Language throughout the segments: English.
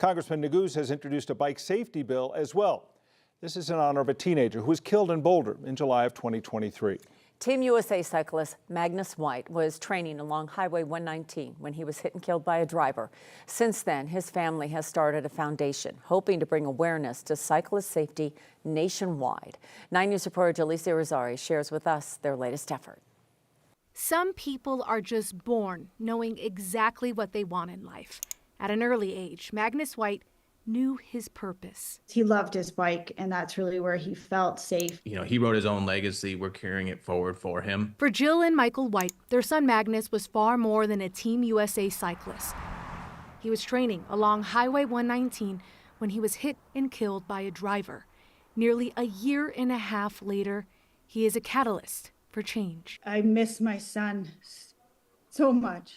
Congressman Magnus has introduced a bike safety bill as well. This is in honor of a teenager who was killed in Boulder in July of 2023. Team USA Cyclist Magnus White was training along Highway 119 when he was hit and killed by a driver. Since then, his family has started a foundation hoping to bring awareness to cyclist safety nationwide. 9 News reporter Julissa Rosari shares with us their latest effort. Some people are just born knowing exactly what they want in life. At an early age, Magnus White knew his purpose. He loved his bike, and that's really where he felt safe. You know, he wrote his own legacy. We're carrying it forward for him. For Jill and Michael White, their son Magnus was far more than a Team USA cyclist. He was training along Highway 119 when he was hit and killed by a driver. Nearly a year and a half later, he is a catalyst for change. I miss my son so much.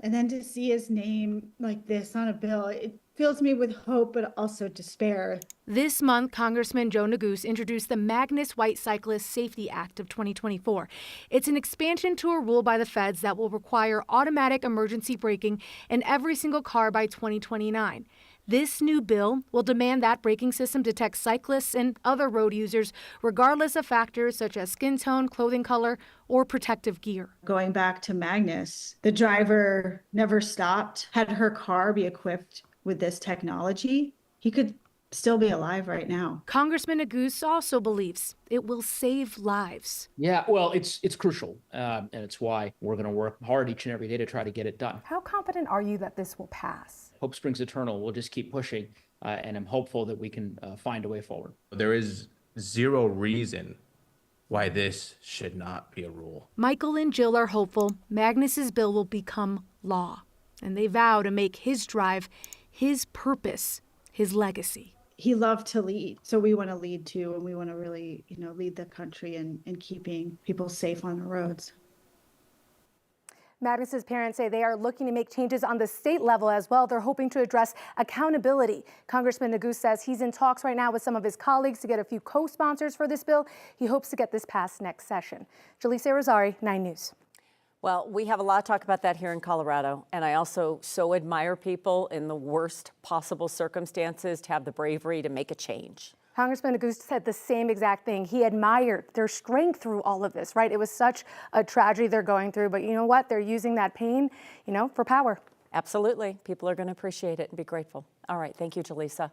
And then to see his name like this on a bill, it fills me with hope, but also despair. This month, Congressman Joe Neguse introduced the Magnus White Cyclist Safety Act of 2024. It's an expansion to a rule by the feds that will require automatic emergency braking in every single car by 2029. This new bill will demand that braking system detect cyclists and other road users, regardless of factors such as skin tone, clothing color, or protective gear. Going back to Magnus, the driver never stopped. Had her car be equipped with this technology, he could still be alive right now. Congressman Neguse also believes it will save lives. Yeah, well, it's crucial, and it's why we're going to work hard each and every day to try to get it done. How confident are you that this will pass? Hope springs eternal. We'll just keep pushing, and I'm hopeful that we can find a way forward. There is zero reason why this should not be a rule. Michael and Jill are hopeful Magnus's bill will become law, and they vow to make his drive, his purpose, his legacy. He loved to lead, so we want to lead too, and we want to really, lead the country in keeping people safe on the roads. Magnus's parents say they are looking to make changes on the state level as well. They're hoping to address accountability. Congressman Neguse says he's in talks right now with some of his colleagues to get a few co-sponsors for this bill. He hopes to get this passed next session. Julissa Rosari, 9 News. Well, we have a lot to talk about that here in Colorado, and I also so admire people in the worst possible circumstances to have the bravery to make a change. Congressman Neguse said the same exact thing. He admired their strength through all of this, right? It was such a tragedy they're going through, but you know what? They're using that pain, for power. Absolutely. People are going to appreciate it and be grateful. All right. Thank you, Julissa.